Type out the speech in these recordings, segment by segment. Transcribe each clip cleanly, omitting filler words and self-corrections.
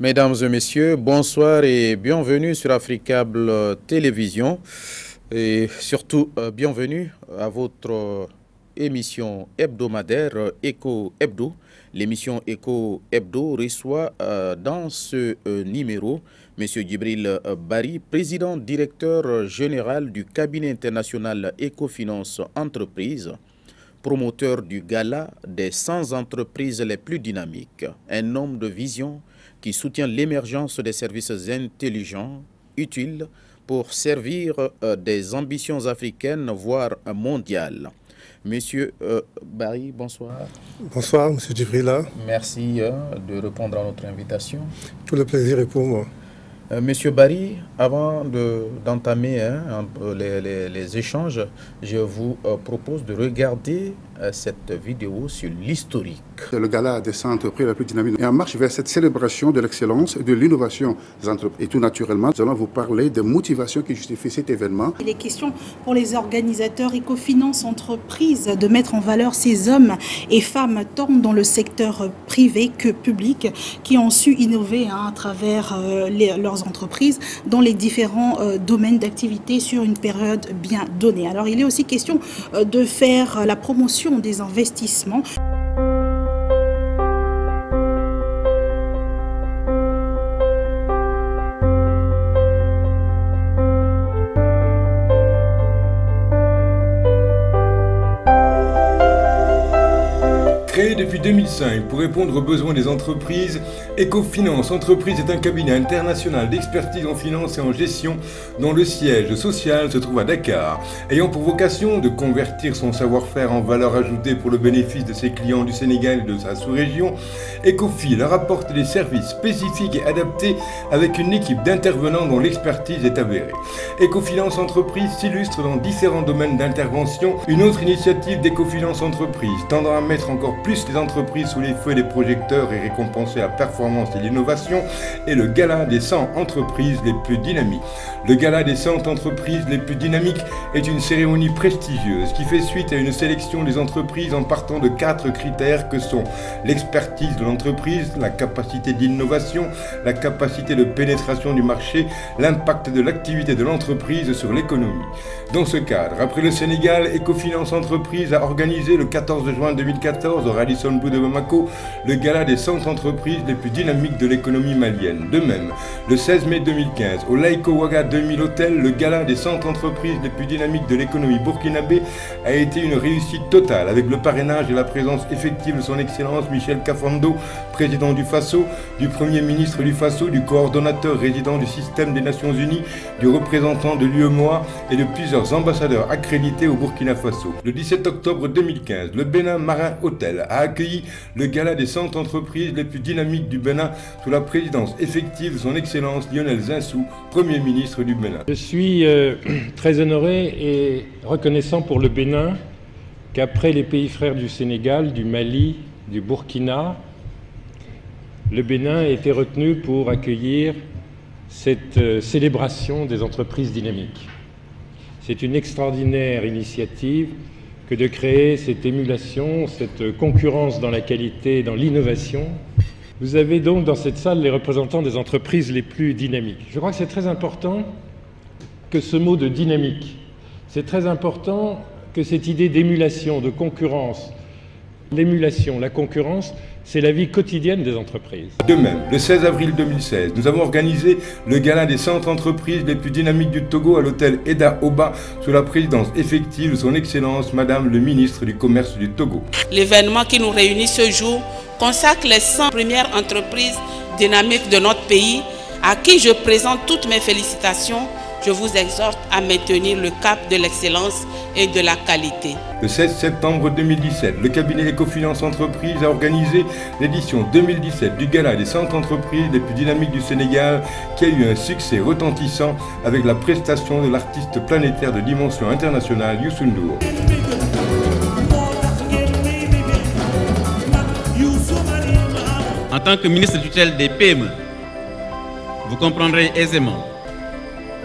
Mesdames et messieurs, bonsoir et bienvenue sur Africable Télévision et surtout bienvenue à votre émission hebdomadaire Eco Hebdo. L'émission Eco Hebdo reçoit dans ce numéro M. Djibril Bari, président directeur général du cabinet international Ecofinance Entreprises, promoteur du gala des 100 entreprises les plus dynamiques, un homme de vision qui soutient l'émergence des services intelligents, utiles pour servir des ambitions africaines, voire mondiales. Monsieur Bari, bonsoir. Bonsoir, Monsieur Djibrila. Merci de répondre à notre invitation. Tout le plaisir est pour moi. Monsieur Bari, avant d'entamer les échanges, je vous propose de regarder cette vidéo sur l'historique. C'est le gala des 100 entreprises les plus dynamiques et en marche vers cette célébration de l'excellence et de l'innovation des entreprises. Et tout naturellement, nous allons vous parler des motivations qui justifient cet événement. Il est question pour les organisateurs Ecofinance Entreprises de mettre en valeur ces hommes et femmes tant dans le secteur privé que public qui ont su innover à travers leurs entreprises dans les différents domaines d'activité sur une période bien donnée. Alors il est aussi question de faire la promotion des investissements. Créé depuis 2005 pour répondre aux besoins des entreprises, Ecofinance Entreprises est un cabinet international d'expertise en finance et en gestion dont le siège social se trouve à Dakar, ayant pour vocation de convertir son savoir-faire en valeur ajoutée pour le bénéfice de ses clients du Sénégal et de sa sous-région. Ecofi leur apporte des services spécifiques et adaptés avec une équipe d'intervenants dont l'expertise est avérée. Ecofinance Entreprises s'illustre dans différents domaines d'intervention. Une autre initiative d'Ecofinance Entreprises tendant à mettre encore plus les entreprises sous les feux des projecteurs et récompenser la performance et l'innovation est le gala des 100 entreprises les plus dynamiques. Le gala des 100 entreprises les plus dynamiques est une cérémonie prestigieuse qui fait suite à une sélection des entreprises en partant de 4 critères que sont l'expertise de l'entreprise, la capacité d'innovation, la capacité de pénétration du marché, l'impact de l'activité de l'entreprise sur l'économie. Dans ce cadre, après le Sénégal, Ecofinance Entreprises a organisé le 14 juin 2014 au Radisson Blu de Bamako le gala des 100 entreprises les plus dynamiques de l'économie malienne. De même, le 16 mai 2015, au Laïko Ouaga 2000 Hôtel, le gala des 100 entreprises les plus dynamiques de l'économie burkinabé a été une réussite totale avec le parrainage et la présence effective de son Excellence Michel Kafando, président du Faso, du Premier ministre du Faso, du coordonnateur résident du système des Nations Unies, du représentant de l'UEMOA et de plusieurs ambassadeurs accrédités au Burkina Faso. Le 17 octobre 2015, le Bénin Marin Hôtel a accueilli le gala des 100 entreprises les plus dynamiques du Bénin sous la présidence effective de son Excellence Lionel Zinsou, Premier ministre du Bénin. Je suis très honoré et reconnaissant pour le Bénin qu'après les pays frères du Sénégal, du Mali, du Burkina, le Bénin ait été retenu pour accueillir cette célébration des entreprises dynamiques. C'est une extraordinaire initiative que de créer cette émulation, cette concurrence dans la qualité, dans l'innovation. Vous avez donc dans cette salle les représentants des entreprises les plus dynamiques. Je crois que c'est très important que ce mot de dynamique, c'est très important que cette idée d'émulation, de concurrence, l'émulation, la concurrence, c'est la vie quotidienne des entreprises. De même, le 16 avril 2016, nous avons organisé le gala des 100 entreprises les plus dynamiques du Togo à l'hôtel Eda Oba sous la présidence effective de son Excellence Madame le ministre du Commerce du Togo. L'événement qui nous réunit ce jour consacre les 100 premières entreprises dynamiques de notre pays à qui je présente toutes mes félicitations. Je vous exhorte à maintenir le cap de l'excellence et de la qualité. Le 16 septembre 2017, le cabinet Ecofinance Entreprises a organisé l'édition 2017 du gala des 100 entreprises les plus dynamiques du Sénégal qui a eu un succès retentissant avec la prestation de l'artiste planétaire de dimension internationale Youssou N'Dour. En tant que ministre tutelle des PME, vous comprendrez aisément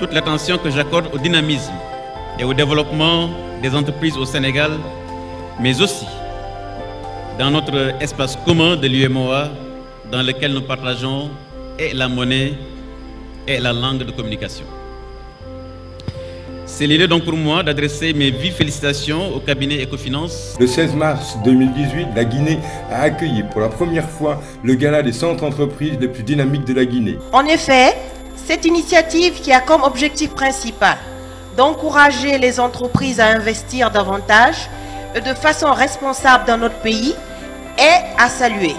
toute l'attention que j'accorde au dynamisme et au développement des entreprises au Sénégal, mais aussi dans notre espace commun de l'UEMOA, dans lequel nous partageons est la monnaie et la langue de communication. C'est l'idée donc pour moi d'adresser mes vives félicitations au cabinet Ecofinance. Le 16 mars 2018, la Guinée a accueilli pour la première fois le gala des 100 entreprises les plus dynamiques de la Guinée. En effet, cette initiative qui a comme objectif principal d'encourager les entreprises à investir davantage et de façon responsable dans notre pays est à saluer,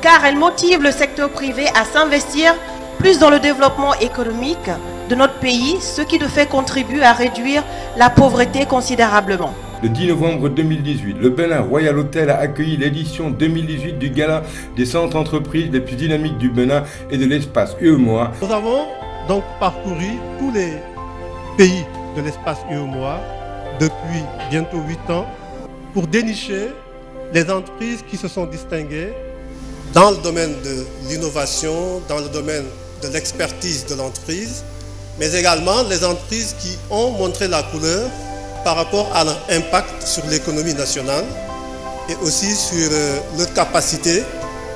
car elle motive le secteur privé à s'investir plus dans le développement économique de notre pays, ce qui de fait contribue à réduire la pauvreté considérablement. Le 10 novembre 2018, le Bénin Royal Hotel a accueilli l'édition 2018 du Gala des 100 entreprises les plus dynamiques du Bénin et de l'espace UEMOA. Nous avons donc parcouru tous les pays de l'espace UEMOA depuis bientôt 8 ans pour dénicher les entreprises qui se sont distinguées dans le domaine de l'innovation, dans le domaine de l'expertise de l'entreprise, mais également les entreprises qui ont montré la couleur par rapport à leur impact sur l'économie nationale et aussi sur leur capacité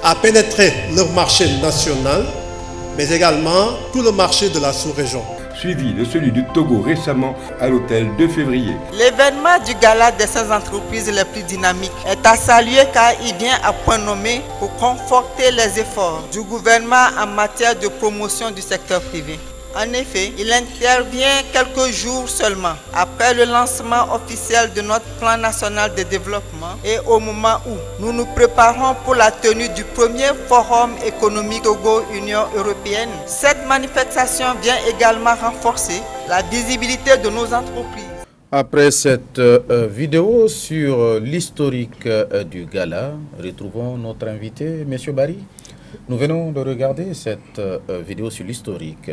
à pénétrer leur marché national, mais également tout le marché de la sous-région. Suivi de celui du Togo récemment à l'hôtel 2 février. L'événement du gala des 100 entreprises les plus dynamiques est à saluer car il vient à point nommé pour conforter les efforts du gouvernement en matière de promotion du secteur privé. En effet, il intervient quelques jours seulement après le lancement officiel de notre plan national de développement et au moment où nous nous préparons pour la tenue du premier forum économique Togo-Union européenne. Cette manifestation vient également renforcer la visibilité de nos entreprises. Après cette vidéo sur l'historique du gala, retrouvons notre invité, M. Barry. Nous venons de regarder cette vidéo sur l'historique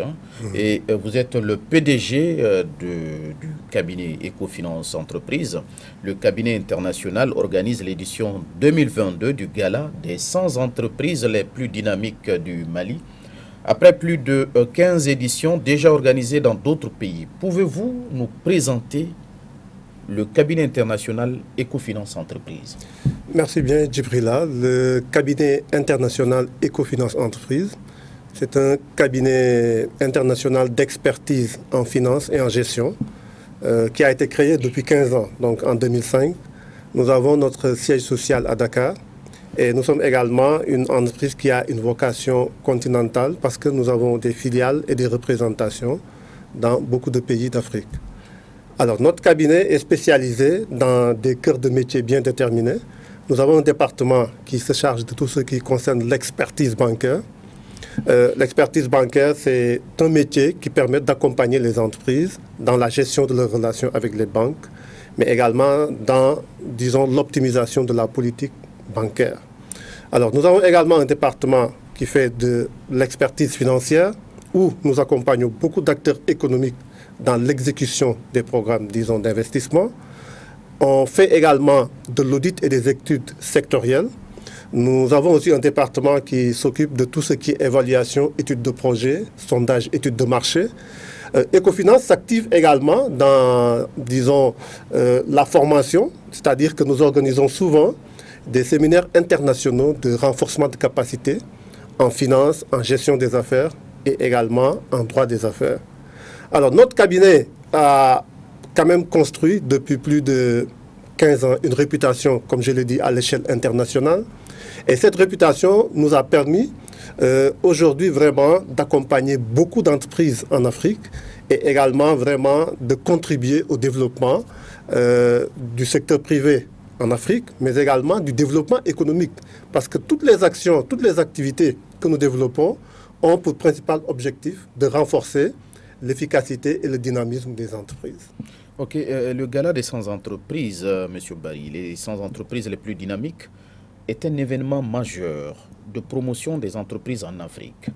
et vous êtes le PDG du cabinet Ecofinance Entreprise. Le cabinet international organise l'édition 2022 du Gala des 100 entreprises les plus dynamiques du Mali. Après plus de 15 éditions déjà organisées dans d'autres pays, pouvez-vous nous présenter le cabinet international Ecofinance Entreprise? Merci bien, Djibrila. Le cabinet international Ecofinance Entreprise, c'est un cabinet international d'expertise en finance et en gestion qui a été créé depuis 15 ans, donc en 2005. Nous avons notre siège social à Dakar et nous sommes également une entreprise qui a une vocation continentale parce que nous avons des filiales et des représentations dans beaucoup de pays d'Afrique. Alors, notre cabinet est spécialisé dans des cœurs de métier bien déterminés. Nous avons un département qui se charge de tout ce qui concerne l'expertise bancaire. L'expertise bancaire, c'est un métier qui permet d'accompagner les entreprises dans la gestion de leurs relations avec les banques, mais également dans, disons, l'optimisation de la politique bancaire. Alors, nous avons également un département qui fait de l'expertise financière, où nous accompagnons beaucoup d'acteurs économiques dans l'exécution des programmes, disons, d'investissement. On fait également de l'audit et des études sectorielles. Nous avons aussi un département qui s'occupe de tout ce qui est évaluation, études de projet, sondage, études de marché. Ecofinance s'active également dans, disons, la formation, c'est-à-dire que nous organisons souvent des séminaires internationaux de renforcement de capacités en finance, en gestion des affaires et également en droit des affaires. Alors, notre cabinet a quand même construit depuis plus de 15 ans une réputation, comme je l'ai dit, à l'échelle internationale. Et cette réputation nous a permis aujourd'hui vraiment d'accompagner beaucoup d'entreprises en Afrique et également vraiment de contribuer au développement du secteur privé en Afrique, mais également du développement économique. Parce que toutes les actions, toutes les activités que nous développons ont pour principal objectif de renforcer l'efficacité et le dynamisme des entreprises. Ok, le gala des 100 entreprises, M. Barry, les 100 entreprises les plus dynamiques, est un événement majeur de promotion des entreprises en Afrique.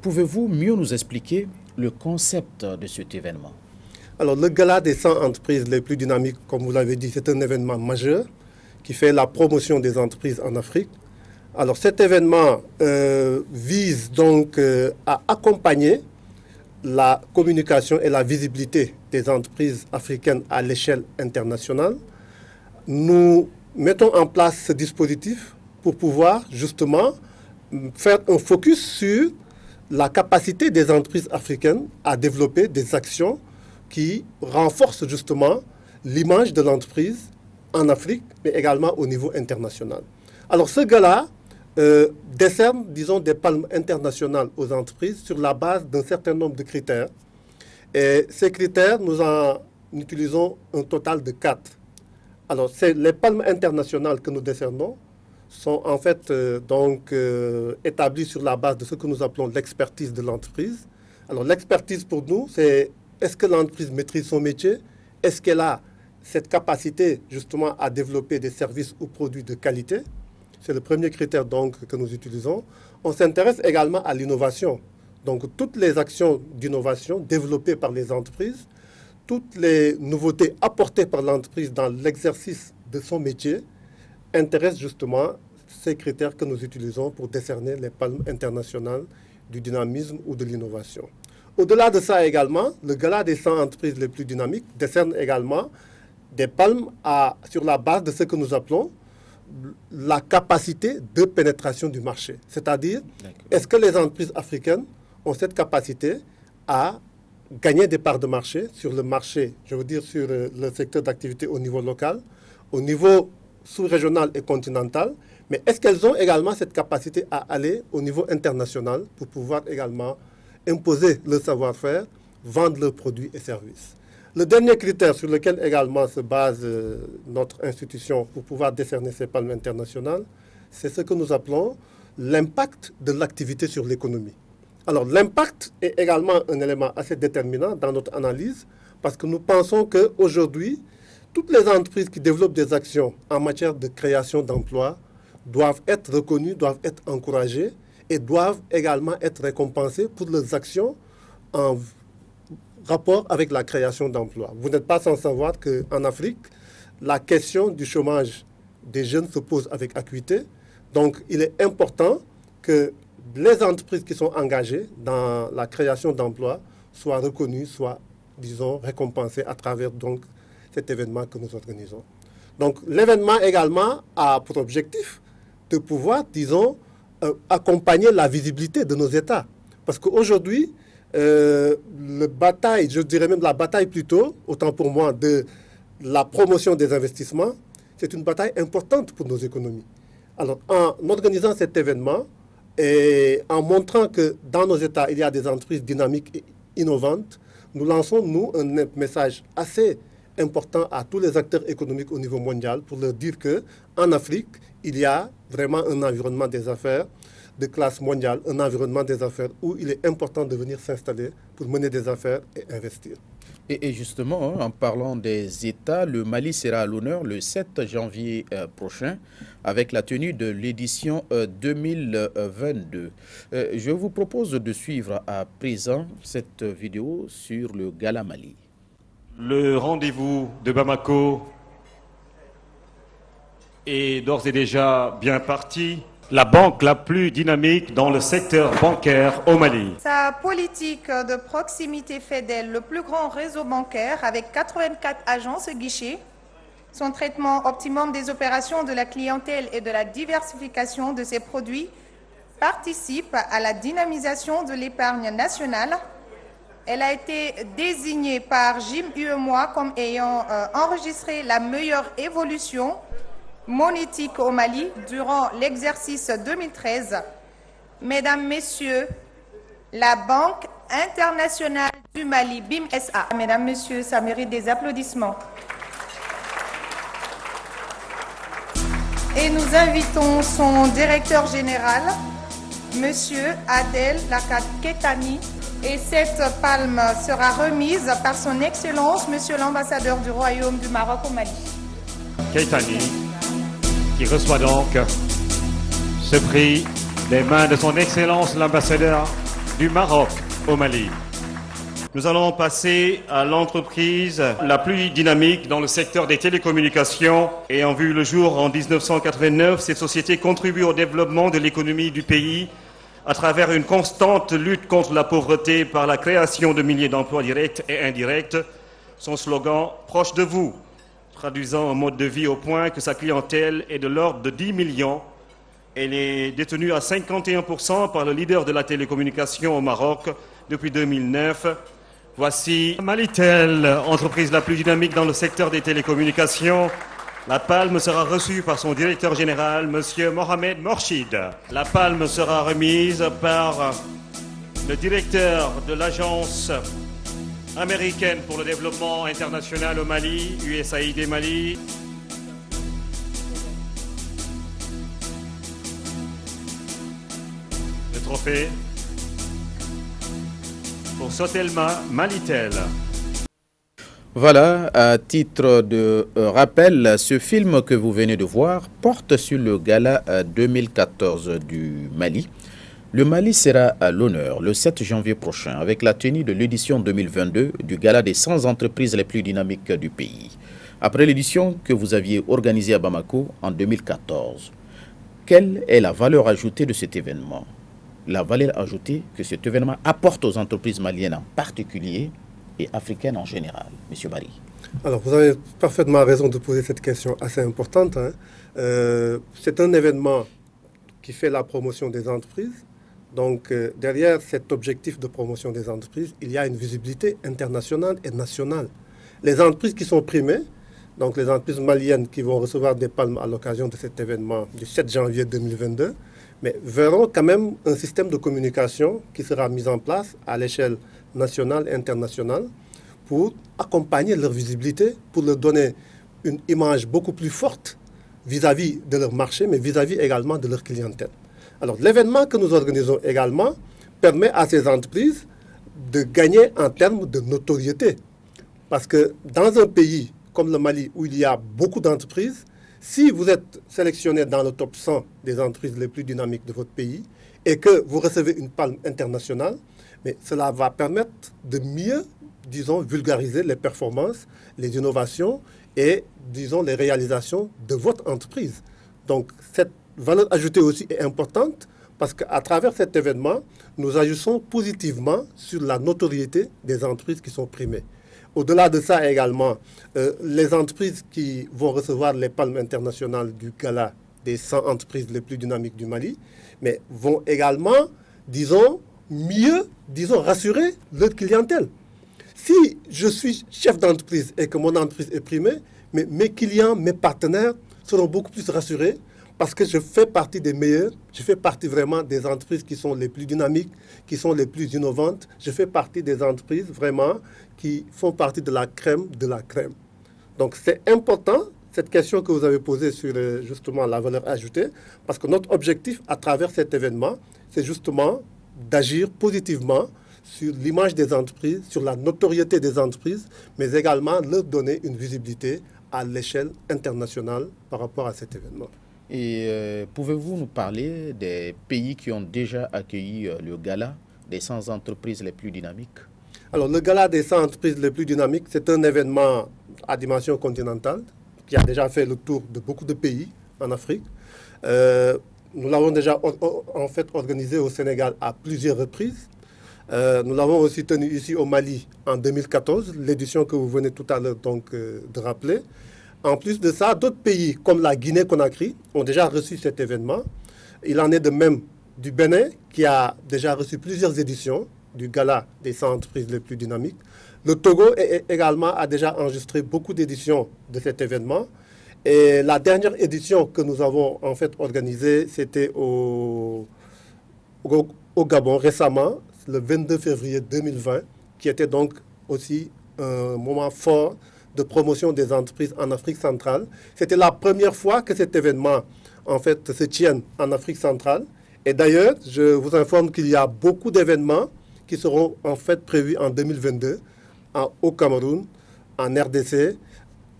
Pouvez-vous mieux nous expliquer le concept de cet événement? Alors, le gala des 100 entreprises les plus dynamiques, comme vous l'avez dit, c'est un événement majeur qui fait la promotion des entreprises en Afrique. Alors, cet événement vise donc à accompagner la communication et la visibilité des entreprises africaines à l'échelle internationale. Nous mettons en place ce dispositif pour pouvoir justement faire un focus sur la capacité des entreprises africaines à développer des actions qui renforcent justement l'image de l'entreprise en Afrique, mais également au niveau international. Alors ce gars-là décerne, disons, des palmes internationales aux entreprises sur la base d'un certain nombre de critères. Et ces critères, nous en utilisons un total de 4. Alors, les palmes internationales que nous décernons sont en fait établies sur la base de ce que nous appelons l'expertise de l'entreprise. Alors, l'expertise pour nous, c'est est-ce que l'entreprise maîtrise son métier? Est-ce qu'elle a cette capacité justement à développer des services ou produits de qualité? C'est le premier critère donc que nous utilisons. On s'intéresse également à l'innovation. Donc toutes les actions d'innovation développées par les entreprises, toutes les nouveautés apportées par l'entreprise dans l'exercice de son métier intéressent justement ces critères que nous utilisons pour décerner les palmes internationales du dynamisme ou de l'innovation. Au-delà de ça également, le Gala des 100 entreprises les plus dynamiques décerne également des palmes sur la base de ce que nous appelons la capacité de pénétration du marché. C'est-à-dire, est-ce que les entreprises africaines ont cette capacité à gagner des parts de marché sur le marché, je veux dire sur le secteur d'activité au niveau local, au niveau sous-régional et continental, mais est-ce qu'elles ont également cette capacité à aller au niveau international pour pouvoir également imposer le savoir-faire, vendre leurs produits et services? Le dernier critère sur lequel également se base notre institution pour pouvoir décerner ces palmes internationales, c'est ce que nous appelons l'impact de l'activité sur l'économie. Alors l'impact est également un élément assez déterminant dans notre analyse parce que nous pensons qu'aujourd'hui, toutes les entreprises qui développent des actions en matière de création d'emplois doivent être reconnues, doivent être encouragées et doivent également être récompensées pour leurs actions en rapport avec la création d'emplois. Vous n'êtes pas sans savoir qu'en Afrique, la question du chômage des jeunes se pose avec acuité. Donc, il est important que les entreprises qui sont engagées dans la création d'emplois soient reconnues, soient, disons, récompensées à travers donc, cet événement que nous organisons. Donc, l'événement également a pour objectif de pouvoir, disons, accompagner la visibilité de nos États. Parce qu'aujourd'hui, je dirais même la bataille plutôt, autant pour moi, de la promotion des investissements, c'est une bataille importante pour nos économies. Alors, en organisant cet événement et en montrant que dans nos États, il y a des entreprises dynamiques et innovantes, nous lançons, nous, un message assez important à tous les acteurs économiques au niveau mondial pour leur dire qu'en Afrique, il y a vraiment un environnement des affaires de classe mondiale, un environnement des affaires où il est important de venir s'installer pour mener des affaires et investir. Et justement, en parlant des États, le Mali sera à l'honneur le 7 janvier prochain avec la tenue de l'édition 2022. Je vous propose de suivre à présent cette vidéo sur le Gala Mali. Le rendez-vous de Bamako est d'ores et déjà bien parti. La banque la plus dynamique dans le secteur bancaire au Mali. Sa politique de proximité fait d'elle le plus grand réseau bancaire avec 84 agences guichets. Son traitement optimum des opérations de la clientèle et de la diversification de ses produits participe à la dynamisation de l'épargne nationale. Elle a été désignée par Jim UEMOA comme ayant enregistré la meilleure évolution monétique au Mali durant l'exercice 2013. Mesdames, Messieurs, la Banque internationale du Mali, BIM-SA. Mesdames, Messieurs, ça mérite des applaudissements. Et nous invitons son directeur général, Monsieur Adel Lakat Keitani. Et cette palme sera remise par son Excellence, Monsieur l'ambassadeur du Royaume du Maroc au Mali. Keitani, qui reçoit donc ce prix des mains de son Excellence l'ambassadeur du Maroc au Mali. Nous allons passer à l'entreprise la plus dynamique dans le secteur des télécommunications. Ayant vu le jour en 1989, cette société contribue au développement de l'économie du pays à travers une constante lutte contre la pauvreté par la création de milliers d'emplois directs et indirects. Son slogan « Proche de vous », traduisant un mode de vie au point que sa clientèle est de l'ordre de 10 millions Elle est détenue à 51% par le leader de la télécommunication au Maroc depuis 2009. Voici Malitel, entreprise la plus dynamique dans le secteur des télécommunications. La palme sera reçue par son directeur général, M. Mohamed Morchid. La palme sera remise par le directeur de l'agence américaine pour le développement international au Mali, USAID Mali. Le trophée pour Sotelma Malitel. Voilà, à titre de rappel, ce film que vous venez de voir porte sur le gala 2014 du Mali. Le Mali sera à l'honneur le 7 janvier prochain avec la tenue de l'édition 2022 du gala des 100 entreprises les plus dynamiques du pays. Après l'édition que vous aviez organisée à Bamako en 2014, quelle est la valeur ajoutée de cet événement? La valeur ajoutée que cet événement apporte aux entreprises maliennes en particulier et africaines en général, M. Barry. Alors, vous avez parfaitement raison de poser cette question assez importante. C'est un événement qui fait la promotion des entreprises. Donc, derrière cet objectif de promotion des entreprises, il y a une visibilité internationale et nationale. Les entreprises qui sont primées, donc les entreprises maliennes qui vont recevoir des palmes à l'occasion de cet événement du 7 janvier 2022, mais verront quand même un système de communication qui sera mis en place à l'échelle nationale et internationale pour accompagner leur visibilité, pour leur donner une image beaucoup plus forte vis-à-vis de leur marché, mais vis-à-vis également de leur clientèle. Alors, l'événement que nous organisons également permet à ces entreprises de gagner en termes de notoriété. Parce que dans un pays comme le Mali, où il y a beaucoup d'entreprises, si vous êtes sélectionné dans le top 100 des entreprises les plus dynamiques de votre pays et que vous recevez une palme internationale, mais cela va permettre de mieux, disons, vulgariser les performances, les innovations et, disons, les réalisations de votre entreprise. Donc, cette valeur ajoutée aussi est importante parce qu'à travers cet événement, nous agissons positivement sur la notoriété des entreprises qui sont primées. Au-delà de ça également, les entreprises qui vont recevoir les palmes internationales du gala des 100 entreprises les plus dynamiques du Mali, mais vont également, disons, mieux, disons, rassurer leur clientèle. Si je suis chef d'entreprise et que mon entreprise est primée, mais mes clients, mes partenaires seront beaucoup plus rassurés parce que je fais partie des meilleurs, je fais partie vraiment des entreprises qui sont les plus dynamiques, qui sont les plus innovantes. Je fais partie des entreprises vraiment qui font partie de la crème de la crème. Donc c'est important, cette question que vous avez posée sur justement la valeur ajoutée, parce que notre objectif à travers cet événement, c'est justement d'agir positivement sur l'image des entreprises, sur la notoriété des entreprises, mais également leur donner une visibilité à l'échelle internationale par rapport à cet événement. Et pouvez-vous nous parler des pays qui ont déjà accueilli le gala des 100 entreprises les plus dynamiques? Alors, le gala des 100 entreprises les plus dynamiques, c'est un événement à dimension continentale qui a déjà fait le tour de beaucoup de pays en Afrique. Nous l'avons déjà en fait organisé au Sénégal à plusieurs reprises. Nous l'avons aussi tenu ici au Mali en 2014, l'édition que vous venez tout à l'heure donc de rappeler. En plus de ça, d'autres pays comme la Guinée-Conakry ont déjà reçu cet événement. Il en est de même du Bénin qui a déjà reçu plusieurs éditions du gala des 100 entreprises les plus dynamiques. Le Togo également a déjà enregistré beaucoup d'éditions de cet événement. Et la dernière édition que nous avons en fait organisée, c'était au Gabon récemment, le 22 février 2020, qui était donc aussi un moment fort de promotion des entreprises en Afrique centrale. C'était la première fois que cet événement en fait se tienne en Afrique centrale. Et d'ailleurs, je vous informe qu'il y a beaucoup d'événements qui seront en fait prévus en 2022 au Cameroun, en RDC,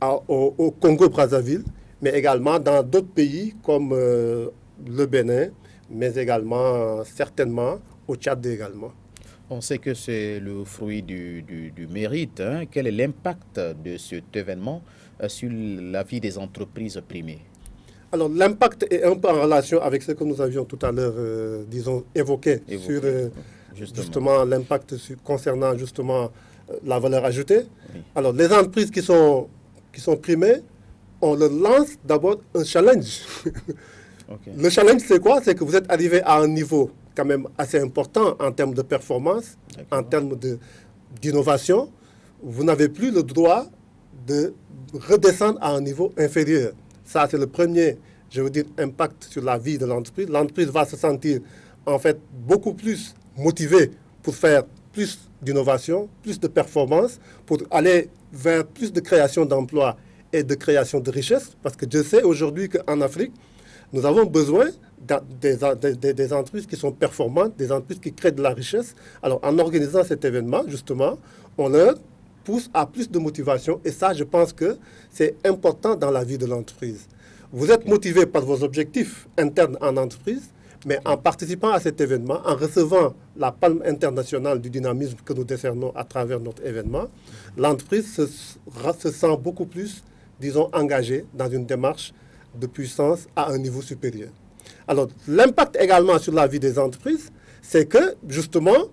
au Congo-Brazzaville, mais également dans d'autres pays comme le Bénin, mais également certainement au Tchad également. On sait que c'est le fruit du mérite. Hein. Quel est l'impact de cet événement sur la vie des entreprises primées? Alors, l'impact est un peu en relation avec ce que nous avions tout à l'heure, disons, évoqué. Sur justement l'impact concernant justement la valeur ajoutée. Oui. Alors, les entreprises qui sont primées, on leur lance d'abord un challenge. Okay. Le challenge, c'est quoi? C'est que vous êtes arrivé à un niveau quand même assez important en termes de performance, en termes d'innovation. Vous n'avez plus le droit de redescendre à un niveau inférieur. Ça, c'est le premier, je veux dire, impact sur la vie de l'entreprise. L'entreprise va se sentir, en fait, beaucoup plus motivée pour faire plus d'innovation, plus de performance, pour aller vers plus de création d'emplois et de création de richesses. Parce que je sais aujourd'hui qu'en Afrique, nous avons besoin des entreprises qui sont performantes, des entreprises qui créent de la richesse. Alors, en organisant cet événement, justement, on leur pousse à plus de motivation. Et ça, je pense que c'est important dans la vie de l'entreprise. Vous êtes motivé par vos objectifs internes en entreprise, mais en participant à cet événement, en recevant la palme internationale du dynamisme que nous décernons à travers notre événement, l'entreprise se sent beaucoup plus, disons, engagée dans une démarche de puissance à un niveau supérieur. Alors, l'impact également sur la vie des entreprises, c'est que, justement,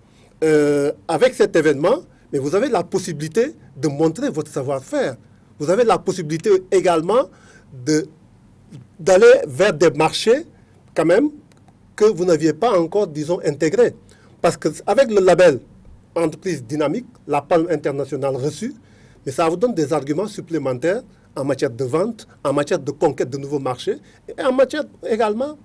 avec cet événement, mais vous avez la possibilité de montrer votre savoir-faire. Vous avez la possibilité également d'aller vers des marchés, quand même, que vous n'aviez pas encore, disons, intégrés. Parce qu'avec le label entreprise dynamique, la palme internationale reçue, mais ça vous donne des arguments supplémentaires en matière de vente, en matière de conquête de nouveaux marchés, et en matière également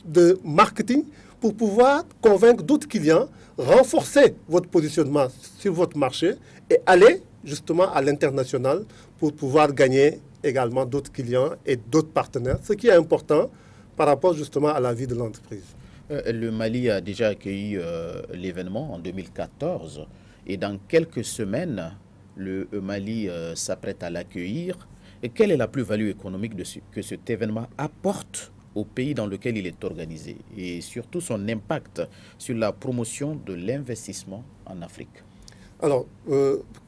de marketing pour pouvoir convaincre d'autres clients, renforcer votre positionnement sur votre marché et aller justement à l'international pour pouvoir gagner également d'autres clients et d'autres partenaires, ce qui est important par rapport justement à la vie de l'entreprise. Le Mali a déjà accueilli l'événement en 2014 et dans quelques semaines, le Mali s'apprête à l'accueillir. Et quelle est la plus-value économique que cet événement apporte au pays dans lequel il est organisé et surtout son impact sur la promotion de l'investissement en Afrique? Alors,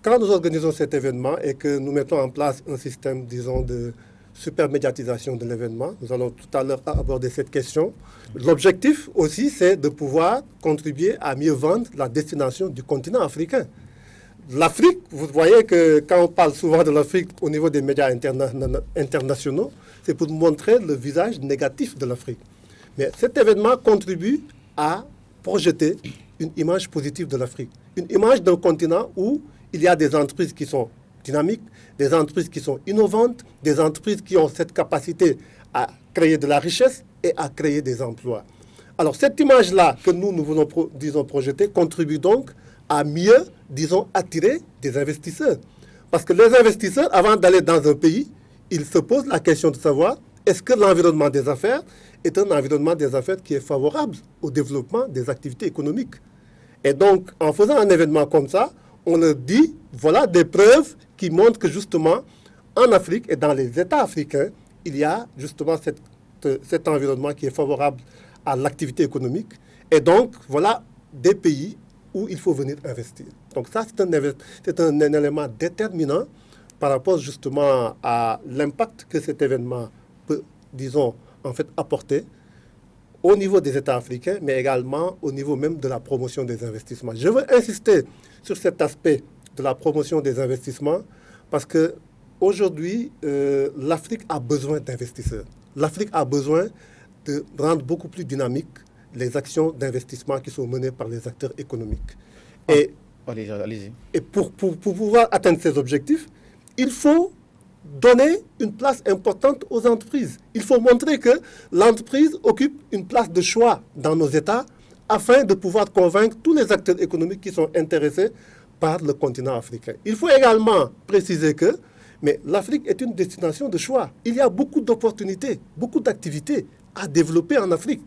quand nous organisons cet événement et que nous mettons en place un système, disons, de supermédiatisation de l'événement, nous allons tout à l'heure aborder cette question. L'objectif aussi, c'est de pouvoir contribuer à mieux vendre la destination du continent africain. L'Afrique, vous voyez que quand on parle souvent de l'Afrique au niveau des médias internationaux, c'est pour montrer le visage négatif de l'Afrique. Mais cet événement contribue à projeter une image positive de l'Afrique. Une image d'un continent où il y a des entreprises qui sont dynamiques, des entreprises qui sont innovantes, des entreprises qui ont cette capacité à créer de la richesse et à créer des emplois. Alors cette image-là que nous voulons, disons, projeter contribue donc à mieux, disons, attirer des investisseurs. Parce que les investisseurs, avant d'aller dans un pays, ils se posent la question de savoir est-ce que l'environnement des affaires est un environnement des affaires qui est favorable au développement des activités économiques. Et donc, en faisant un événement comme ça, on leur dit, voilà des preuves qui montrent que justement, en Afrique et dans les États africains, il y a justement cet environnement qui est favorable à l'activité économique. Et donc, voilà des pays où il faut venir investir. Donc ça, c'est un élément déterminant par rapport justement à l'impact que cet événement peut, disons, en fait, apporter au niveau des États africains, mais également au niveau même de la promotion des investissements. Je veux insister sur cet aspect de la promotion des investissements parce qu'aujourd'hui, l'Afrique a besoin d'investisseurs. L'Afrique a besoin de rendre beaucoup plus dynamique les actions d'investissement qui sont menées par les acteurs économiques. Et, allez-y. Et pour pouvoir atteindre ces objectifs, il faut donner une place importante aux entreprises. Il faut montrer que l'entreprise occupe une place de choix dans nos États afin de pouvoir convaincre tous les acteurs économiques qui sont intéressés par le continent africain. Il faut également préciser que l'Afrique est une destination de choix. Il y a beaucoup d'opportunités, beaucoup d'activités à développer en Afrique.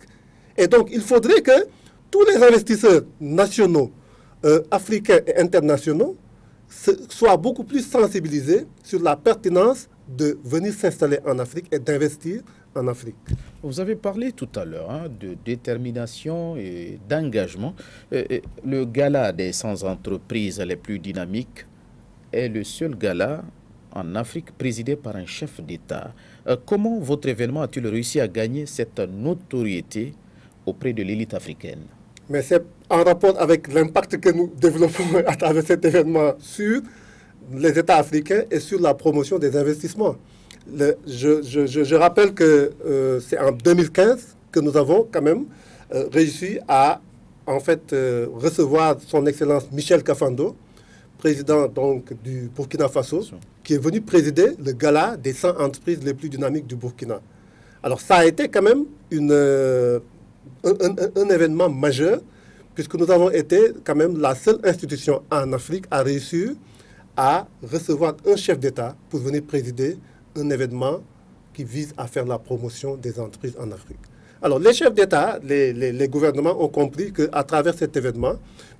Et donc, il faudrait que tous les investisseurs nationaux, africains et internationaux soient beaucoup plus sensibilisés sur la pertinence de venir s'installer en Afrique et d'investir en Afrique. Vous avez parlé tout à l'heure de détermination et d'engagement. Le gala des 100 entreprises les plus dynamiques est le seul gala en Afrique présidé par un chef d'État. Comment votre événement a-t-il réussi à gagner cette notoriété auprès de l'élite africaine? Mais c'est en rapport avec l'impact que nous développons à travers cet événement sur les États africains et sur la promotion des investissements. Je rappelle que c'est en 2015 que nous avons quand même réussi à en fait recevoir son Excellence Michel Kafando, président donc du Burkina Faso, qui est venu présider le gala des 100 entreprises les plus dynamiques du Burkina. Alors ça a été quand même un événement majeur, puisque nous avons été quand même la seule institution en Afrique à réussir à recevoir un chef d'État pour venir présider un événement qui vise à faire la promotion des entreprises en Afrique. Alors les chefs d'État, les gouvernements ont compris qu'à travers cet événement,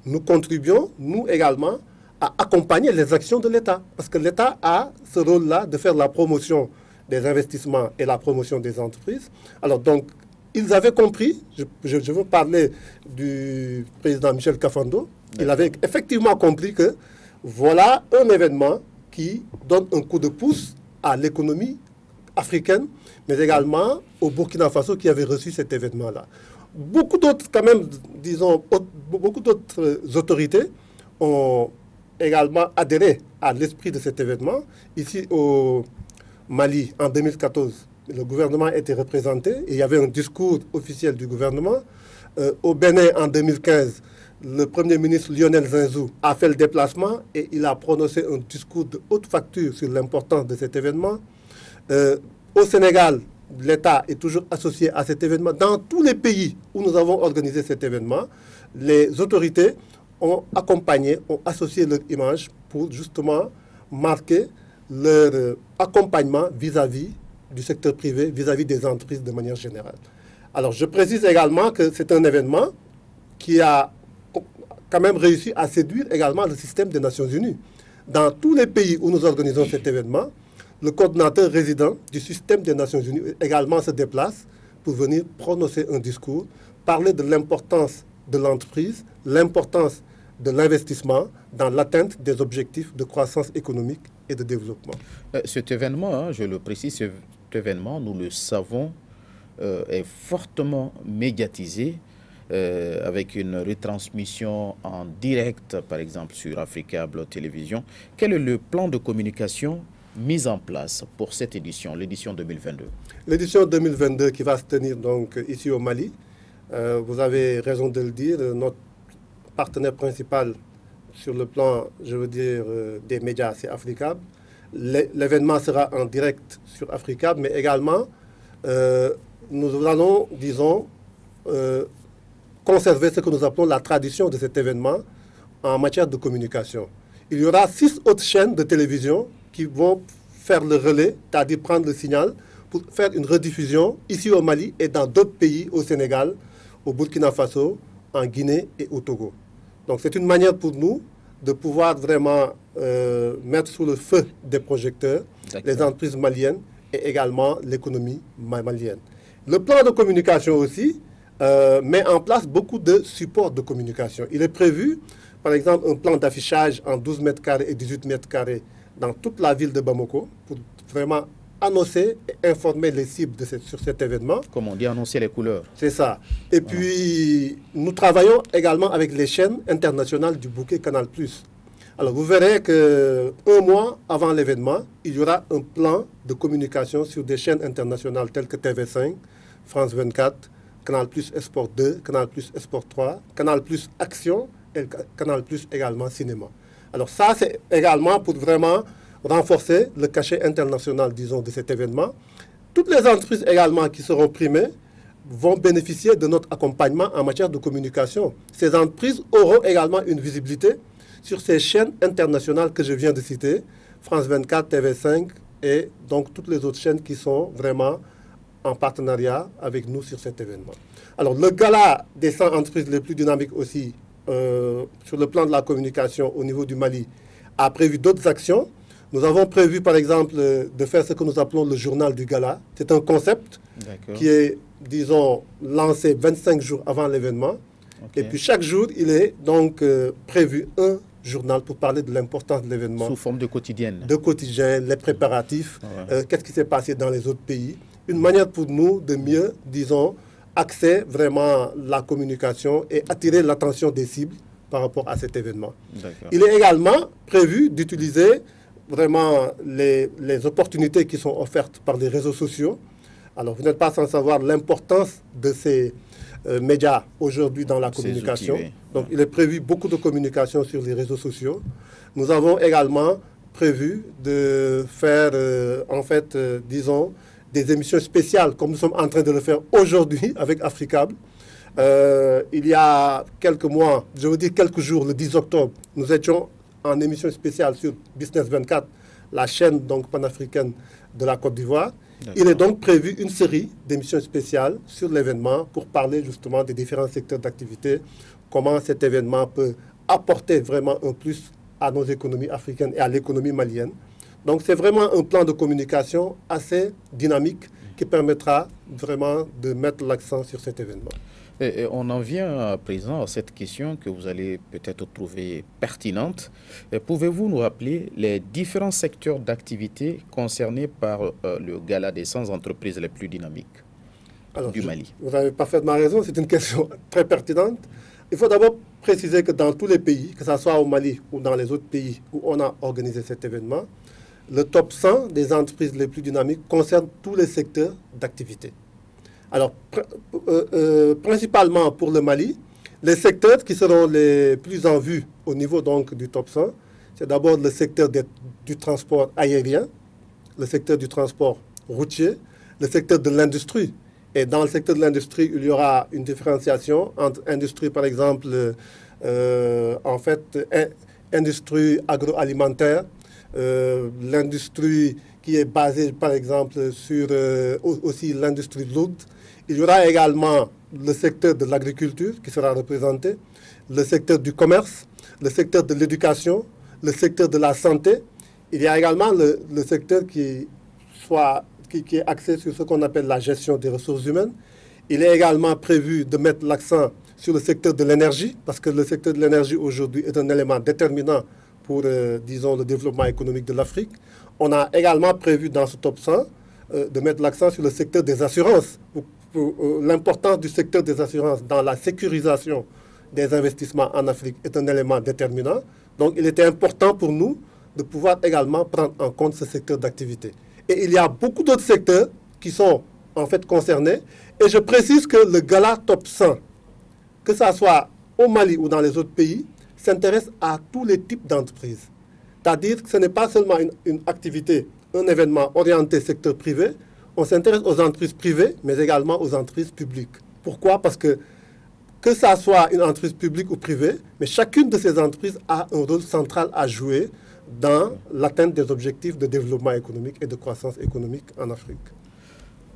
nous contribuons, nous également, à accompagner les actions de l'État. Parce que l'État a ce rôle-là de faire la promotion des investissements et la promotion des entreprises. Alors donc, ils avaient compris, je veux parler du président Michel Kafando, il avait effectivement compris que voilà un événement qui donne un coup de pouce à l'économie africaine, mais également au Burkina Faso qui avait reçu cet événement-là. Beaucoup d'autres, quand même, disons, beaucoup d'autres autorités ont également adhéré à l'esprit de cet événement. Ici au Mali, en 2014, le gouvernement était représenté et il y avait un discours officiel du gouvernement. Au Bénin, en 2015, le Premier ministre Lionel Zinsou a fait le déplacement et il a prononcé un discours de haute facture sur l'importance de cet événement. Au Sénégal, l'État est toujours associé à cet événement. Dans tous les pays où nous avons organisé cet événement, les autorités ont accompagné, ont associé leur image pour justement marquer leur accompagnement vis-à-vis du secteur privé, vis-à-vis des entreprises de manière générale. Alors je précise également que c'est un événement qui a quand même réussi à séduire également le système des Nations Unies. Dans tous les pays où nous organisons cet événement, le coordinateur résident du système des Nations Unies également se déplace pour venir prononcer un discours, parler de l'importance de l'entreprise, l'importance de l'investissement dans l'atteinte des objectifs de croissance économique et de développement. Cet événement, je le précise, cet événement, nous le savons, est fortement médiatisé avec une retransmission en direct, par exemple, sur Africable Télévision. Quel est le plan de communication mis en place pour cette édition, l'édition 2022? L'édition 2022 qui va se tenir donc ici au Mali, vous avez raison de le dire, notre partenaire principal sur le plan, je veux dire, des médias, c'est Africable. L'événement sera en direct sur Africable, mais également, nous allons, disons, conserver ce que nous appelons la tradition de cet événement en matière de communication. Il y aura 6 autres chaînes de télévision qui vont faire le relais, c'est-à-dire prendre le signal pour faire une rediffusion ici au Mali et dans d'autres pays, au Sénégal, au Burkina Faso, en Guinée et au Togo. Donc c'est une manière pour nous de pouvoir vraiment mettre sous le feu des projecteurs les entreprises maliennes et également l'économie malienne. Le plan de communication aussi met en place beaucoup de supports de communication. Il est prévu, par exemple, un plan d'affichage en 12 mètres carrés et 18 mètres carrés dans toute la ville de Bamako pour vraiment annoncer et informer les cibles sur cet événement. Comme on dit, annoncer les couleurs. C'est ça. Et puis, nous travaillons également avec les chaînes internationales du bouquet Canal+. Alors, vous verrez qu'un mois avant l'événement, il y aura un plan de communication sur des chaînes internationales telles que TV5, France 24, Canal+, Esport 2, Canal+, Esport 3, Canal+, Action et Canal+, également Cinéma. Alors ça, c'est également pour vraiment renforcer le cachet international, disons, de cet événement. Toutes les entreprises également qui seront primées vont bénéficier de notre accompagnement en matière de communication. Ces entreprises auront également une visibilité sur ces chaînes internationales que je viens de citer, France 24, TV5 et donc toutes les autres chaînes qui sont vraiment en partenariat avec nous sur cet événement. Alors le gala des 100 entreprises les plus dynamiques aussi, sur le plan de la communication au niveau du Mali, a prévu d'autres actions. Nous avons prévu par exemple de faire ce que nous appelons le journal du gala. C'est un concept qui est, disons, lancé 25 jours avant l'événement. Et puis chaque jour, il est donc prévu un journal pour parler de l'importance de l'événement. Sous forme de quotidienne. De quotidien, les préparatifs, qu'est-ce qui s'est passé dans les autres pays. Une manière pour nous de mieux, disons, axer vraiment la communication et attirer l'attention des cibles par rapport à cet événement. Il est également prévu d'utiliser vraiment les opportunités qui sont offertes par les réseaux sociaux. Alors, vous n'êtes pas sans savoir l'importance de ces médias aujourd'hui dans la communication. Outils, oui. Donc, il est prévu beaucoup de communication sur les réseaux sociaux. Nous avons également prévu de faire, disons, des émissions spéciales, comme nous sommes en train de le faire aujourd'hui avec Africable. Il y a quelques mois, je veux dire quelques jours, le 10 octobre, nous étions en émission spéciale sur Business 24, la chaîne donc panafricaine de la Côte d'Ivoire. Il est donc prévu une série d'émissions spéciales sur l'événement pour parler justement des différents secteurs d'activité, comment cet événement peut apporter vraiment un plus à nos économies africaines et à l'économie malienne. Donc c'est vraiment un plan de communication assez dynamique qui permettra vraiment de mettre l'accent sur cet événement. Et on en vient à présent à cette question que vous allez peut-être trouver pertinente. Pouvez-vous nous rappeler les différents secteurs d'activité concernés par le Gala des 100 entreprises les plus dynamiques du Mali? Vous avez parfaitement raison, c'est une question très pertinente. Il faut d'abord préciser que dans tous les pays, que ce soit au Mali ou dans les autres pays où on a organisé cet événement, le top 100 des entreprises les plus dynamiques concerne tous les secteurs d'activité. Alors, principalement pour le Mali, les secteurs qui seront les plus en vue au niveau donc du top 100, c'est d'abord le secteur du transport aérien, le secteur du transport routier, le secteur de l'industrie. Et dans le secteur de l'industrie, il y aura une différenciation entre industrie, par exemple, industrie agroalimentaire, l'industrie qui est basée, par exemple, sur aussi l'industrie lourde. Il y aura également le secteur de l'agriculture qui sera représenté, le secteur du commerce, le secteur de l'éducation, le secteur de la santé. Il y a également le secteur qui est axé sur ce qu'on appelle la gestion des ressources humaines. Il est également prévu de mettre l'accent sur le secteur de l'énergie, parce que le secteur de l'énergie aujourd'hui est un élément déterminant pour, disons, le développement économique de l'Afrique. On a également prévu dans ce top 100 de mettre l'accent sur le secteur des assurances. L'importance du secteur des assurances dans la sécurisation des investissements en Afrique est un élément déterminant. Donc, il était important pour nous de pouvoir également prendre en compte ce secteur d'activité. Et il y a beaucoup d'autres secteurs qui sont en fait concernés. Et je précise que le Gala Top 100, que ce soit au Mali ou dans les autres pays, s'intéresse à tous les types d'entreprises. C'est-à-dire que ce n'est pas seulement une activité, un événement orienté secteur privé. On s'intéresse aux entreprises privées, mais également aux entreprises publiques. Pourquoi? Parce que ça soit une entreprise publique ou privée, mais chacune de ces entreprises a un rôle central à jouer dans l'atteinte des objectifs de développement économique et de croissance économique en Afrique.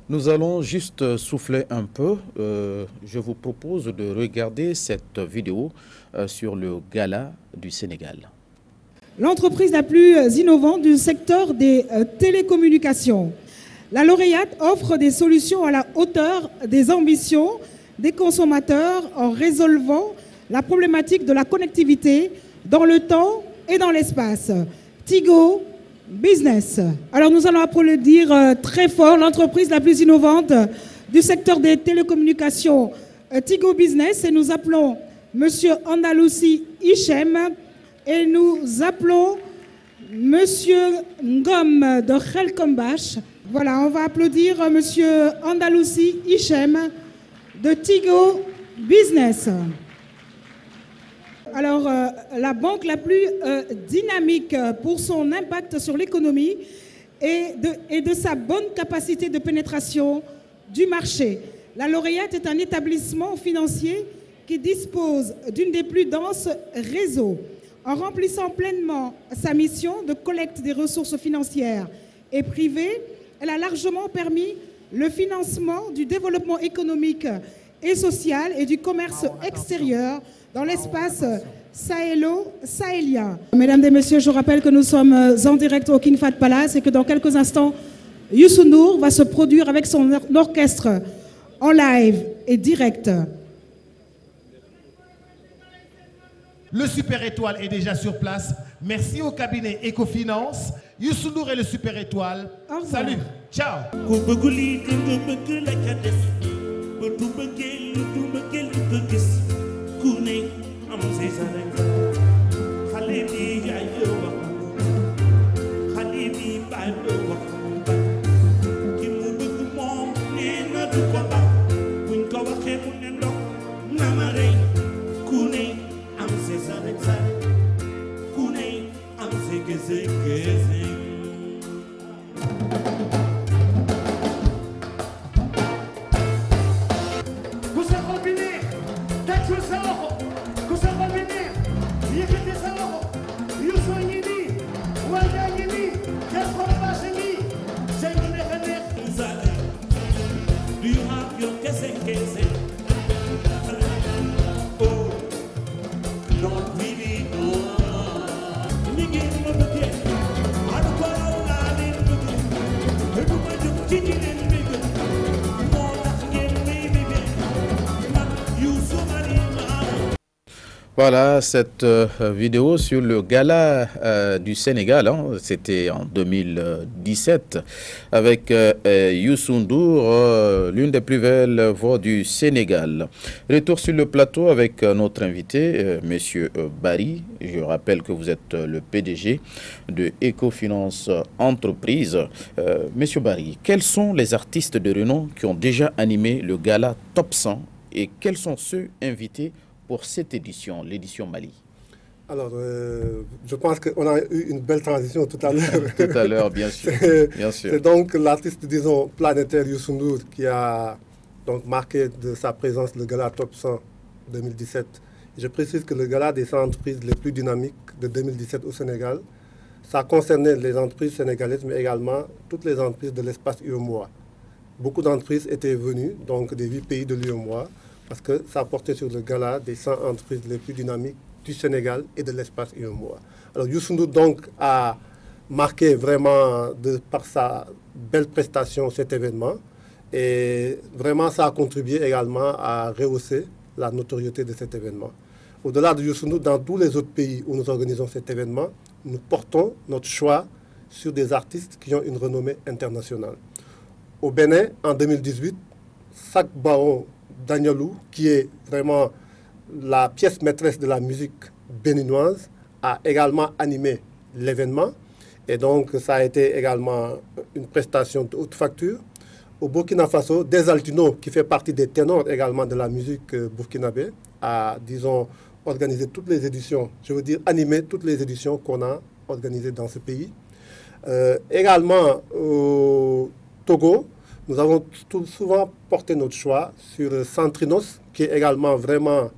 Nous allons juste souffler un peu. Je vous propose de regarder cette vidéo sur le Gala du Sénégal. L'entreprise la plus innovante du secteur des télécommunications. La lauréate offre des solutions à la hauteur des ambitions des consommateurs en résolvant la problématique de la connectivité dans le temps et dans l'espace. Tigo Business. Alors nous allons applaudir très fort l'entreprise la plus innovante du secteur des télécommunications, Tigo Business, et nous appelons Monsieur Andaloussi Hichem et nous appelons Monsieur Ngom de Khelkombach. Voilà, on va applaudir Monsieur Andaloussi Hichem de Tigo Business. Alors, la banque la plus dynamique pour son impact sur l'économie et de sa bonne capacité de pénétration du marché. La lauréate est un établissement financier qui dispose d'une des plus denses réseaux. En remplissant pleinement sa mission de collecte des ressources financières et privées, elle a largement permis le financement du développement économique et social et du commerce extérieur dans l'espace sahélo-sahélien. Mesdames et messieurs, je rappelle que nous sommes en direct au King Fahd Palace et que dans quelques instants, Youssou N'Dour va se produire avec son orchestre en live et direct. Le Super Étoile est déjà sur place. Merci au cabinet Ecofinance. Youssou N'Dour et le Super Étoile. Salut, ciao. Voilà cette vidéo sur le gala du Sénégal, hein, c'était en 2017 avec Youssou N'Dour, l'une des plus belles voix du Sénégal. Retour sur le plateau avec notre invité, Monsieur Barry. Je rappelle que vous êtes le PDG de Ecofinance Entreprise. Monsieur Barry, quels sont les artistes de renom qui ont déjà animé le gala Top 100 et quels sont ceux invités pour cette édition, l'édition Mali? Alors, je pense qu'on a eu une belle transition tout à l'heure. Tout à l'heure, bien sûr. Bien sûr. C'est donc l'artiste, disons, planétaire Youssou N'Dour qui a donc marqué de sa présence le gala Top 100 2017. Je précise que le gala des 100 entreprises les plus dynamiques de 2017 au Sénégal, ça concernait les entreprises sénégalaises, mais également toutes les entreprises de l'espace UEMOA. Beaucoup d'entreprises étaient venues, donc des 8 pays de l'UEMOA, parce que ça portait sur le gala des 100 entreprises les plus dynamiques du Sénégal et de l'espace UEMOA. Alors Youssou N'Dour donc a marqué vraiment par sa belle prestation cet événement et vraiment ça a contribué également à rehausser la notoriété de cet événement. Au-delà de Youssou N'Dour, dans tous les autres pays où nous organisons cet événement, nous portons notre choix sur des artistes qui ont une renommée internationale. Au Bénin, en 2018, Sak Baron Danielou, qui est vraiment la pièce maîtresse de la musique béninoise, a également animé l'événement. Et donc, ça a été également une prestation de haute facture. Au Burkina Faso, Desaltino, qui fait partie des ténors également de la musique burkinabé, a, disons, organisé toutes les éditions, je veux dire animé toutes les éditions qu'on a organisées dans ce pays. Également, au Togo, nous avons souvent porté notre choix sur Centrinos, qui est également vraiment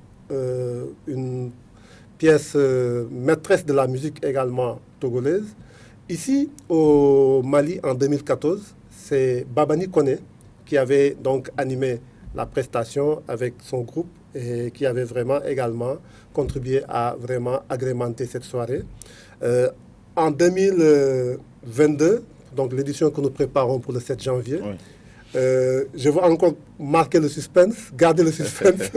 une pièce maîtresse de la musique également togolaise. Ici, au Mali, en 2014, c'est Babani Koné qui avait donc animé la prestation avec son groupe et qui avait vraiment également contribué à vraiment agrémenter cette soirée. En 2022, donc l'édition que nous préparons pour le 7 janvier, oui. Je veux encore marquer le suspense, garder le suspense,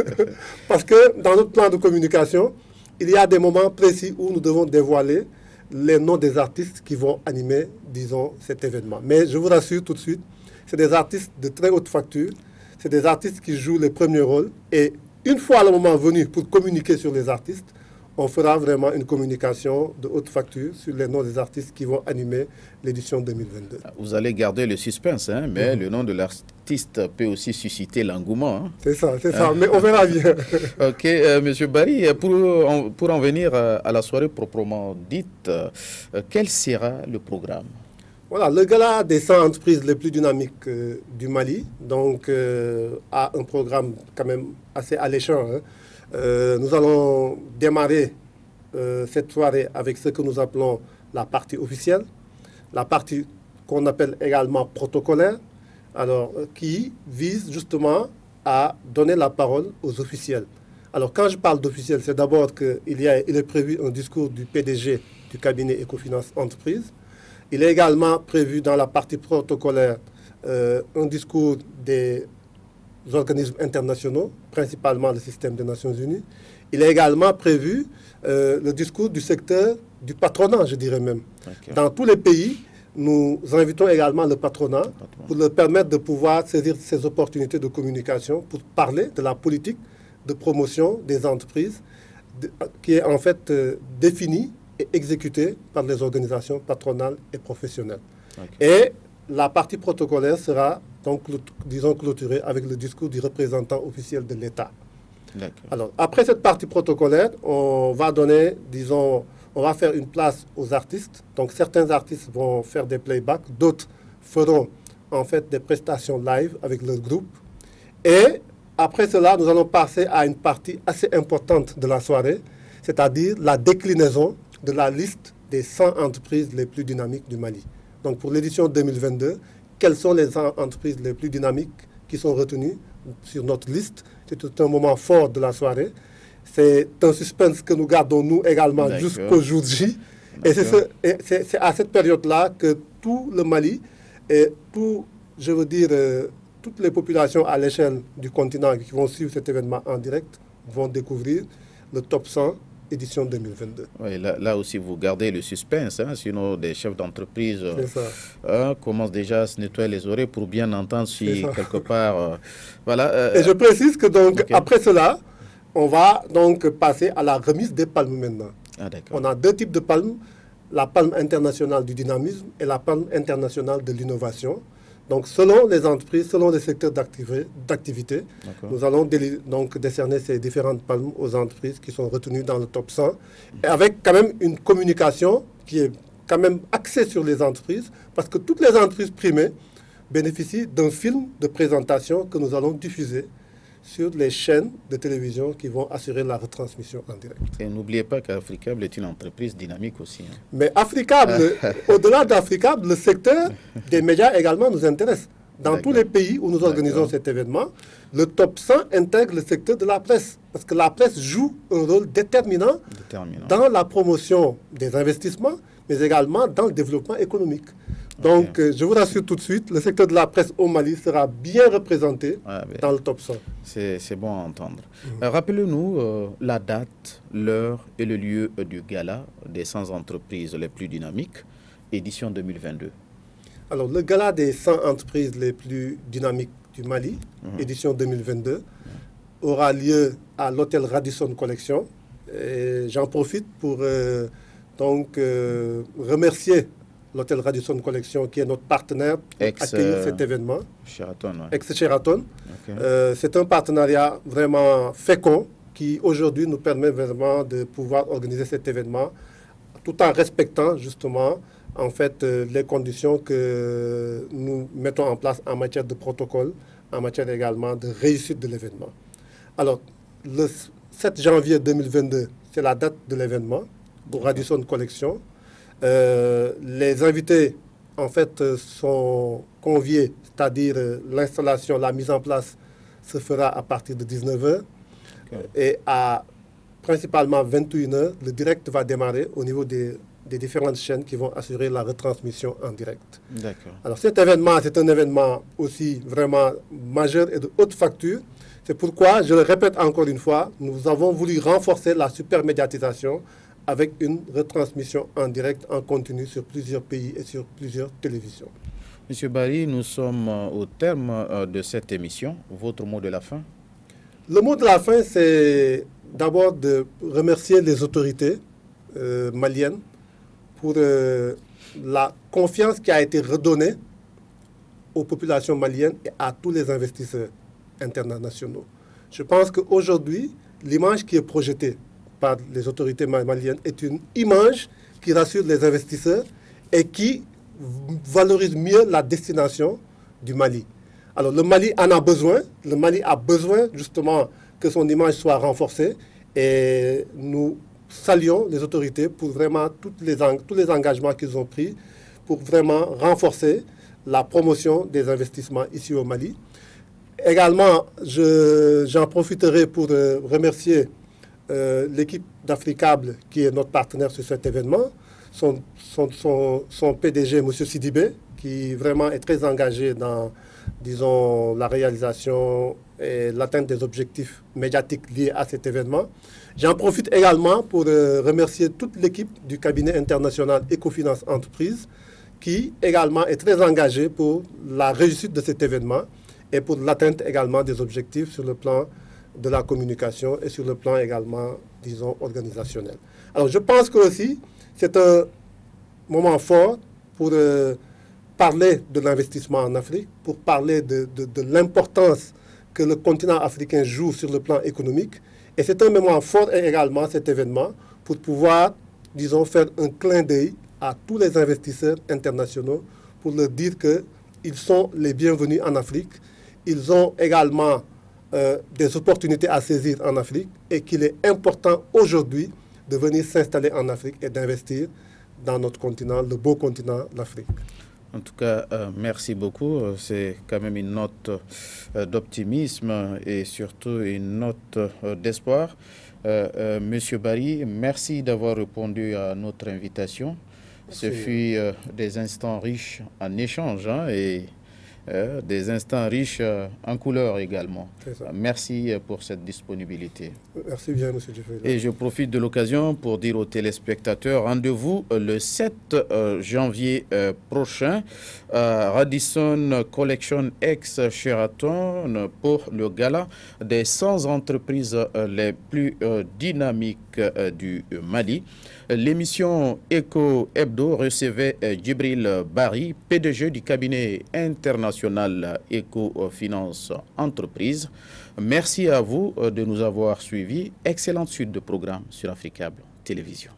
parce que dans notre plan de communication, il y a des moments précis où nous devons dévoiler les noms des artistes qui vont animer, disons, cet événement. Mais je vous rassure tout de suite, c'est des artistes de très haute facture, c'est des artistes qui jouent les premiers rôles, et une fois le moment venu pour communiquer sur les artistes, on fera vraiment une communication de haute facture sur les noms des artistes qui vont animer l'édition 2022. Vous allez garder le suspense, hein, mais le nom de l'artiste peut aussi susciter l'engouement. Hein. C'est ça, mais on verra bien. Ok, Monsieur Barry, pour en venir à la soirée proprement dite, quel sera le programme? Voilà, le gala des 100 entreprises les plus dynamiques du Mali, donc a un programme quand même assez alléchant. Hein. Nous allons démarrer cette soirée avec ce que nous appelons la partie officielle, la partie qu'on appelle également protocolaire, alors qui vise justement à donner la parole aux officiels. Alors quand je parle d'officiels, c'est d'abord qu'il est prévu un discours du PDG du cabinet Ecofinance Entreprise. Il est également prévu dans la partie protocolaire un discours des organismes internationaux, principalement le système des Nations Unies. Il est également prévu le discours du secteur du patronat, je dirais même. Okay. Dans tous les pays, nous invitons également le patronat pour leur permettre de pouvoir saisir ces opportunités de communication pour parler de la politique de promotion des entreprises qui est en fait définie et exécutée par les organisations patronales et professionnelles. Okay. Et la partie protocolaire sera donc, disons, clôturée avec le discours du représentant officiel de l'État. Alors, après cette partie protocolaire, on va donner, disons, on va faire une place aux artistes. Donc, certains artistes vont faire des playbacks, d'autres feront en fait des prestations live avec leur groupe. Et après cela, nous allons passer à une partie assez importante de la soirée, c'est-à-dire la déclinaison de la liste des 100 entreprises les plus dynamiques du Mali. Donc pour l'édition 2022, quelles sont les entreprises les plus dynamiques qui sont retenues sur notre liste? C'est un moment fort de la soirée. C'est un suspense que nous gardons nous également jusqu'au jour J. Et c'est à cette période-là que tout le Mali et toutes les populations à l'échelle du continent qui vont suivre cet événement en direct vont découvrir le top 100 édition 2022. Oui, là aussi, vous gardez le suspense, hein, sinon des chefs d'entreprise commencent déjà à se nettoyer les oreilles pour bien entendre si quelque part... voilà. Et je précise que donc, après cela, on va donc passer à la remise des palmes maintenant. Ah, on a deux types de palmes, la palme internationale du dynamisme et la palme internationale de l'innovation. Donc, selon les entreprises, selon les secteurs d'activité, nous allons donc décerner ces différentes palmes aux entreprises qui sont retenues dans le top 100, et avec quand même une communication qui est quand même axée sur les entreprises, parce que toutes les entreprises primées bénéficient d'un film de présentation que nous allons diffuser sur les chaînes de télévision qui vont assurer la retransmission en direct. Et n'oubliez pas qu'Africable est une entreprise dynamique aussi. Hein. Mais Africable, au-delà d'Africable, le secteur des médias également nous intéresse. Dans tous les pays où nous organisons cet événement, le top 100 intègre le secteur de la presse. Parce que la presse joue un rôle déterminant dans la promotion des investissements, mais également dans le développement économique. Donc, je vous rassure tout de suite, le secteur de la presse au Mali sera bien représenté dans le top 100. C'est bon à entendre. Rappelez-nous la date, l'heure et le lieu du gala des 100 entreprises les plus dynamiques, édition 2022. Alors, le gala des 100 entreprises les plus dynamiques du Mali, édition 2022, aura lieu à l'hôtel Radisson Collection. J'en profite pour remercier l'hôtel Radisson Collection, qui est notre partenaire pour accueillir cet événement. Ex-Sheraton. C'est un partenariat vraiment fécond qui, aujourd'hui, nous permet vraiment de pouvoir organiser cet événement tout en respectant, justement, en fait, les conditions que nous mettons en place en matière de protocole, en matière également de réussite de l'événement. Alors, le 7 janvier 2022, c'est la date de l'événement pour Radisson Collection. Les invités, en fait, sont conviés, c'est-à-dire l'installation, la mise en place se fera à partir de 19h. Et à principalement 21h, le direct va démarrer au niveau des différentes chaînes qui vont assurer la retransmission en direct. Alors cet événement, c'est un événement aussi vraiment majeur et de haute facture. C'est pourquoi, je le répète encore une fois, nous avons voulu renforcer la supermédiatisation avec une retransmission en direct, en continu sur plusieurs pays et sur plusieurs télévisions. Monsieur Barry, nous sommes au terme de cette émission. Votre mot de la fin? Le mot de la fin, c'est d'abord de remercier les autorités maliennes pour la confiance qui a été redonnée aux populations maliennes et à tous les investisseurs internationaux. Je pense qu'aujourd'hui, l'image qui est projetée par les autorités maliennes est une image qui rassure les investisseurs et qui valorise mieux la destination du Mali. Alors le Mali en a besoin, le Mali a besoin justement que son image soit renforcée et nous saluons les autorités pour vraiment tous les engagements qu'ils ont pris pour vraiment renforcer la promotion des investissements ici au Mali. Également, j'en profiterai pour remercier l'équipe d'Africable qui est notre partenaire sur cet événement, son PDG, M. Sidibé, qui vraiment est très engagé dans, disons, la réalisation et l'atteinte des objectifs médiatiques liés à cet événement. J'en profite également pour remercier toute l'équipe du cabinet international Ecofinance Entreprise, qui également est très engagée pour la réussite de cet événement et pour l'atteinte également des objectifs sur le plan de la communication et sur le plan également, disons, organisationnel. Alors, je pense que aussi, c'est un moment fort pour parler de l'investissement en Afrique, pour parler de l'importance que le continent africain joue sur le plan économique. Et c'est un moment fort également, cet événement, pour pouvoir, disons, faire un clin d'œil à tous les investisseurs internationaux pour leur dire qu'ils sont les bienvenus en Afrique. Ils ont également des opportunités à saisir en Afrique et qu'il est important aujourd'hui de venir s'installer en Afrique et d'investir dans notre continent, le beau continent, l'Afrique. En tout cas, merci beaucoup. C'est quand même une note d'optimisme et surtout une note d'espoir. Monsieur Barry, merci d'avoir répondu à notre invitation. Ce fut des instants riches en échanges et des instants riches en couleurs également. Merci pour cette disponibilité. Merci bien, monsieur Djibril. Et je profite de l'occasion pour dire aux téléspectateurs, rendez-vous le 7 janvier prochain à Radisson Collection ex-Sheraton pour le gala des 100 entreprises les plus dynamiques du Mali. L'émission Eco Hebdo recevait Djibril Barry, PDG du cabinet international Eco Finance Entreprise. Merci à vous de nous avoir suivis. Excellente suite de programmes sur Africable Télévision.